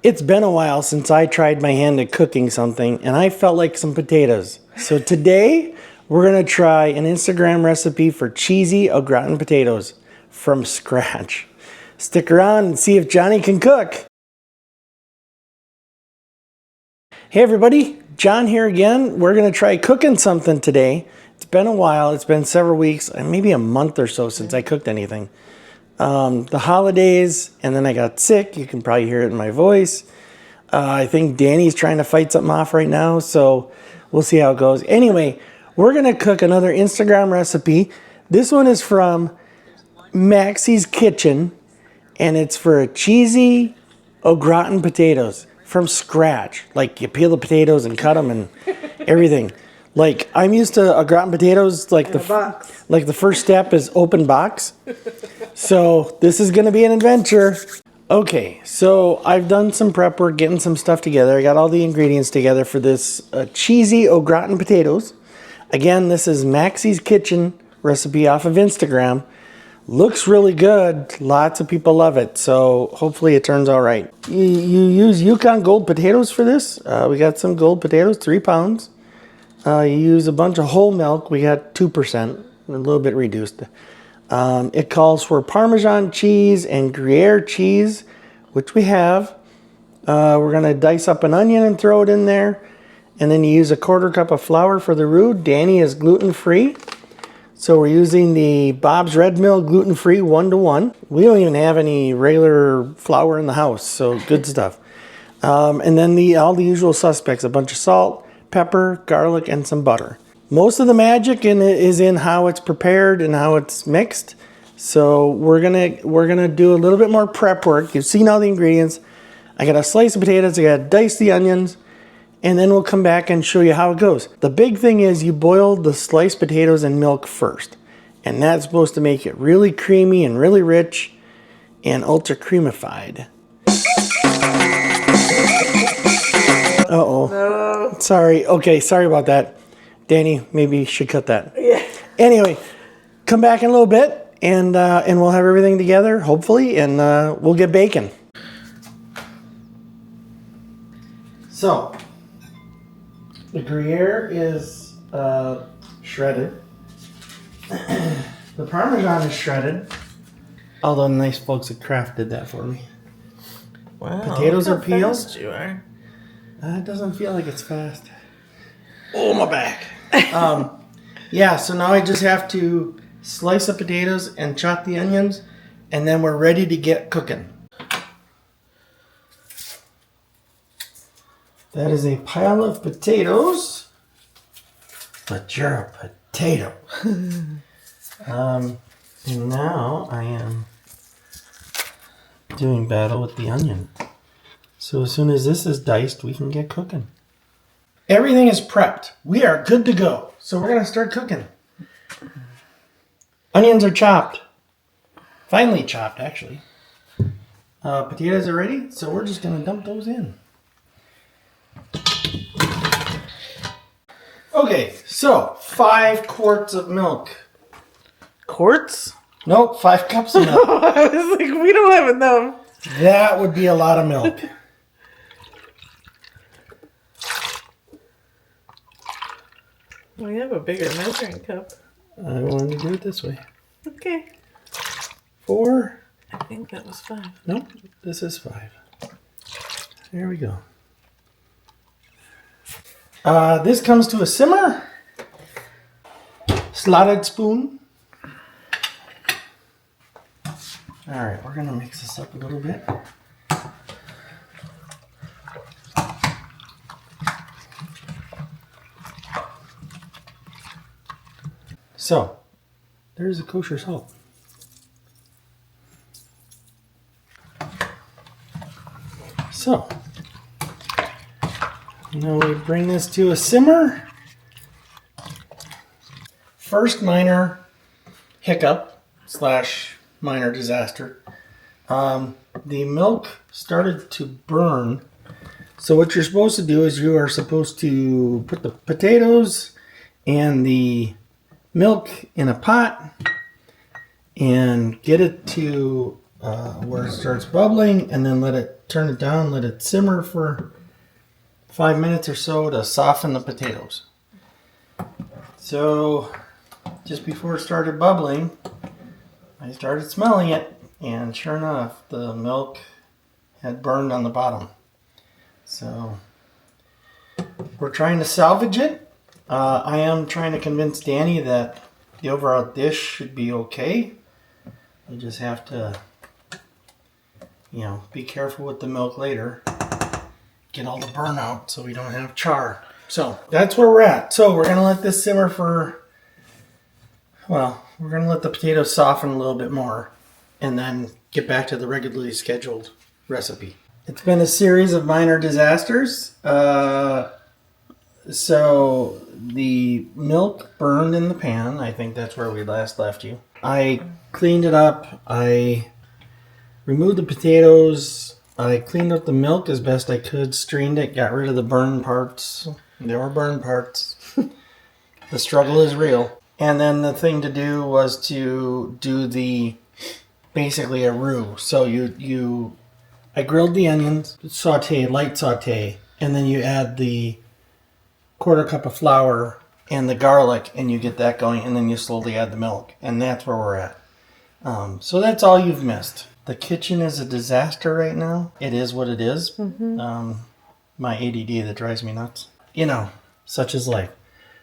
It's been a while since I tried my hand at cooking something, and I felt like some potatoes. So today, we're gonna try an Instagram recipe for cheesy au gratin potatoes from scratch. Stick around and see if Johnny can cook. Hey everybody, John here again. We're gonna try cooking something today. It's been a while, it's been several weeks, maybe a month or so since I cooked anything. The holidays, and then I got sick. You can probably hear it in my voice. I think Danny's trying to fight something off right now, so we'll see how it goes. Anyway, we're gonna cook another Instagram recipe. This one is from Maxie's Kitchen, and it's for cheesy au gratin potatoes from scratch. Like you peel the potatoes and cut them and everything. Like I'm used to au gratin potatoes. Like the first step is open box. So this is gonna be an adventure. Okay, so I've done some prep work, getting some stuff together. I got all the ingredients together for this cheesy au gratin potatoes. Again, this is Maxie's Kitchen recipe off of Instagram. Looks really good. Lots of people love it, so hopefully it turns out right. You use Yukon Gold potatoes for this. We got some gold potatoes, 3 pounds. You use a bunch of whole milk. We got 2%, a little bit reduced. It calls for Parmesan cheese and Gruyere cheese, which we have. We're going to dice up an onion and throw it in there. And then you use a 1/4 cup of flour for the roux. Danny is gluten-free. So we're using the Bob's Red Mill gluten-free 1-to-1. We don't even have any regular flour in the house, so good stuff. And then all the usual suspects, a bunch of salt, pepper, garlic, and some butter. Most of the magic in it is in how it's prepared and how it's mixed. So we're gonna do a little bit more prep work. You've seen all the ingredients. I got a slice of potatoes, I gotta dice the onions, and then we'll come back and show you how it goes. The big thing is you boil the sliced potatoes in milk first. And that's supposed to make it really creamy and really rich and ultra creamified. Uh-oh. No. Sorry. Okay, sorry about that. Danny, maybe you should cut that. Yeah. Anyway, come back in a little bit, and we'll have everything together, hopefully, and we'll get baking. So, the Gruyere is shredded. The Parmesan is shredded. Although nice folks at Kraft did that for me. Wow. Potatoes are peeled. Fast you are. It doesn't feel like it's fast. Oh, my back. Yeah, so now I just have to slice the potatoes and chop the onions, and then we're ready to get cooking. That is a pile of potatoes, but you're a potato. And now I am doing battle with the onion. So as soon as this is diced, we can get cooking. Everything is prepped. We are good to go. So we're going to start cooking. Onions are chopped. Finely chopped, actually. Potatoes are ready, so we're just going to dump those in. Okay, so 5 quarts of milk. Quarts? Nope, 5 cups of milk. I was like, we don't have enough. That would be a lot of milk. We have a bigger measuring cup. I wanted to do it this way. Okay. 4. I think that was 5. Nope, this is 5. There we go. This comes to a simmer. Slotted spoon. All right, we're gonna mix this up a little bit. So, there's a kosher salt. So, now we bring this to a simmer. First minor hiccup / minor disaster. The milk started to burn. So what you're supposed to do is you are supposed to put the potatoes and the milk in a pot and get it to where it starts bubbling, and then turn it down, let it simmer for 5 minutes or so to soften the potatoes. So just before it started bubbling, I started smelling it, and sure enough, the milk had burned on the bottom. So we're trying to salvage it. I am trying to convince Danny that the overall dish should be okay. You just have to, be careful with the milk later. Get all the burn out so we don't have char. So that's where we're at. So we're going to let this simmer for, we're going to let the potatoes soften a little bit more and then get back to the regularly scheduled recipe. It's been a series of minor disasters. So the milk burned in the pan. I think that's where we last left you. I cleaned it up. I removed the potatoes. I cleaned up the milk as best I could, strained it, got rid of the burned parts. There were burned parts. The struggle is real. And then the thing to do was to do basically a roux. So I grilled the onions, light saute, and then you add the quarter cup of flour and the garlic, and you get that going, and then you slowly add the milk. And that's where we're at. So that's all you've missed. The kitchen is a disaster right now. It is what it is. Mm-hmm. My ADD that drives me nuts. Such is life.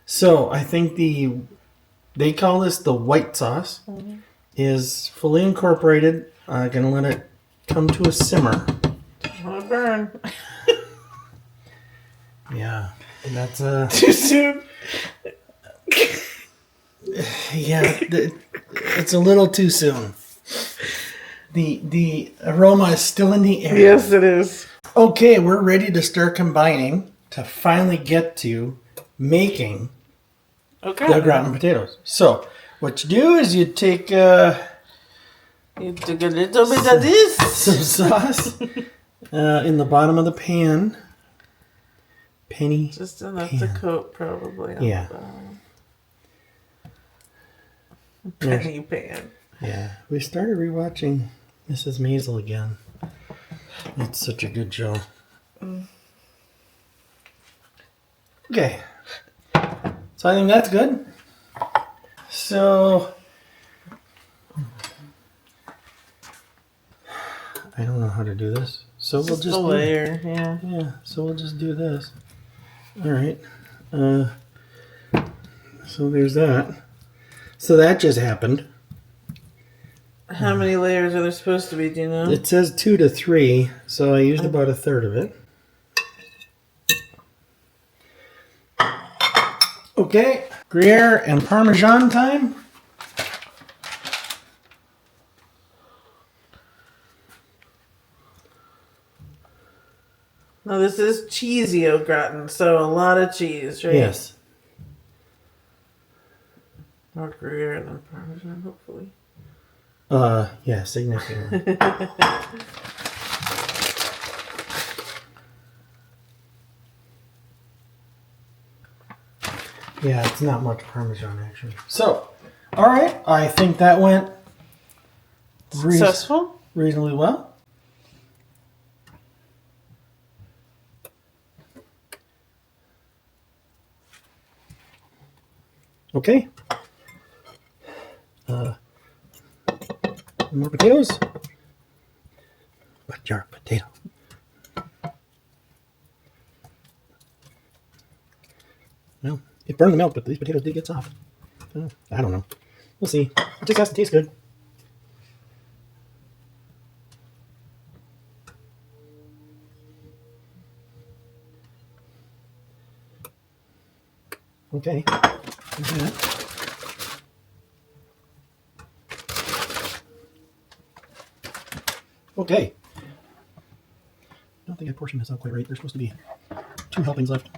So I think they call this the white sauce, is fully incorporated. I'm going to let it come to a simmer. Want to burn. Yeah. And that's Too soon. Yeah, it's a little too soon. The aroma is still in the air. Yes, it is. Okay, we're ready to start combining to finally get to making the gratin potatoes. So, what you do is you take You took a little bit of this. some sauce in the bottom of the pan. Penny. Just enough pan. to coat, probably. On Yeah. the penny pan. Yeah, we started rewatching Mrs. Maisel again. It's such a good show. Okay. So I think that's good. So I don't know how to do this. So we'll just a layer, yeah. Yeah, so we'll just do this. All right. So there's that. So that just happened. How many layers are there supposed to be, do you know? It says 2 to 3, so I used about a third of it. Okay, Gruyere and Parmesan time. No, this is cheesy au gratin, so a lot of cheese, right? Yes. More Gruyere than Parmesan, hopefully. Yeah, significantly. Yeah, it's not much Parmesan actually. So, all right, I think that went Successful? reasonably well. Okay. More potatoes. A jar of potato. Well, it burned the milk, but these potatoes did get soft. I don't know. We'll see. It just has to taste good. Okay. Okay. I don't think I portioned this out quite right. There's supposed to be 2 helpings left.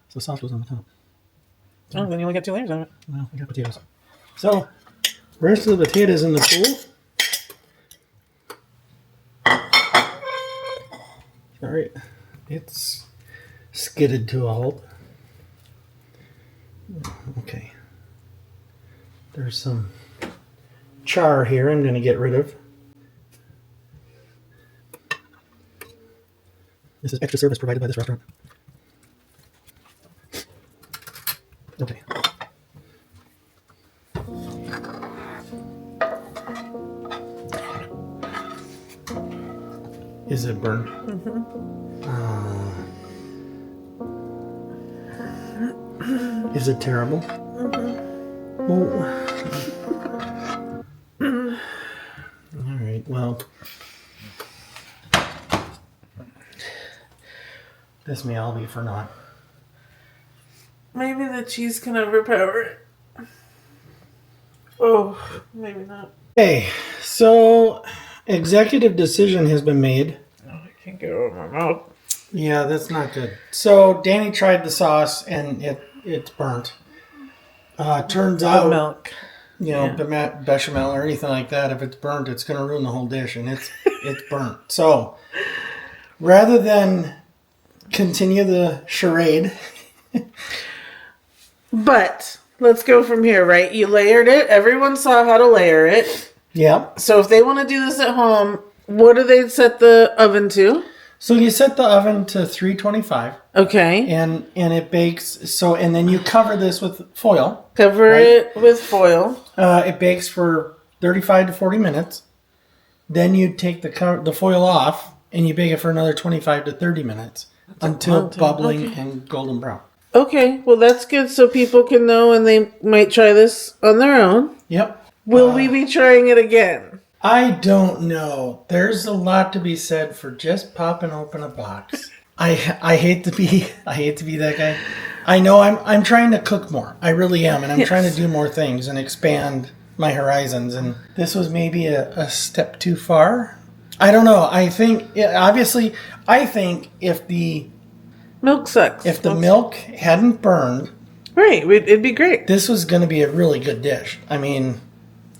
So sauce was on the top. Oh, then you only got 2 layers of it. Well, I got potatoes. So, rest of the potatoes in the pool. All right. It's skidded to a halt. Okay. There's some char here I'm going to get rid of. This is extra service provided by this restaurant. Okay. Is it burned? Is it terrible? All right, well, this may all be for naught. Maybe the cheese can overpower it. Oh, maybe not. Okay, so executive decision has been made. Oh, I can't get it over my mouth. Yeah, that's not good. So Danny tried the sauce and it's burnt. Turns out, Milk. you know, bechamel or anything like that, if it's burnt, it's going to ruin the whole dish, and it's burnt. So rather than continue the charade, But let's go from here, right? You layered it. Everyone saw how to layer it. yep. So if they want to do this at home, what do they set the oven to? So you set the oven to 325, Okay. and it bakes. So and then you cover this with foil. Cover it with foil. It bakes for 35 to 40 minutes. Then you take the foil off, and you bake it for another 25 to 30 minutes until long time. bubbling Okay. and golden brown. Okay, well that's good so people can know and they might try this on their own. Yep. Will we be trying it again? I don't know. There's a lot to be said for just popping open a box. I hate to be that guy. I know I'm trying to cook more. I really am, and I'm trying to do more things and expand my horizons. And this was maybe a step too far. I don't know. I think obviously if the Milk sucks. if the milk hadn't burned, Right, it'd be great. this was going to be a really good dish. I mean,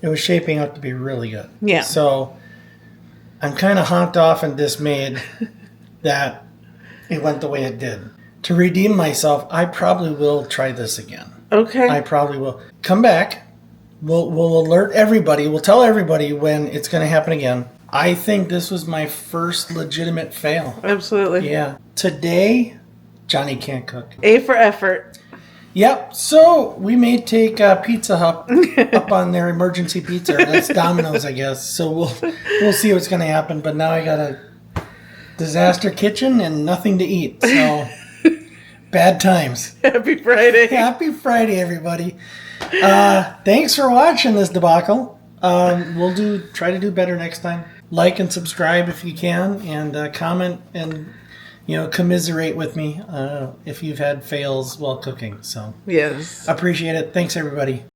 it was shaping up to be really good. Yeah. So I'm kind of honked off and dismayed that it went the way it did. To redeem myself, I probably will try this again. Okay. I probably will come back. We'll alert everybody. We'll tell everybody when it's going to happen again. I think this was my first legitimate fail. Absolutely. Yeah. Today, Johnny can't cook. A for effort. Yep. So we may take Pizza Hut up on their emergency pizza. That's Domino's, I guess. So we'll see what's going to happen. But now I got a disaster kitchen and nothing to eat. So bad times. Happy Friday. Happy Friday, everybody. Thanks for watching this debacle. We'll try to do better next time. Like and subscribe if you can, and comment and commiserate with me if you've had fails while cooking. So Yes. appreciate it. Thanks, everybody.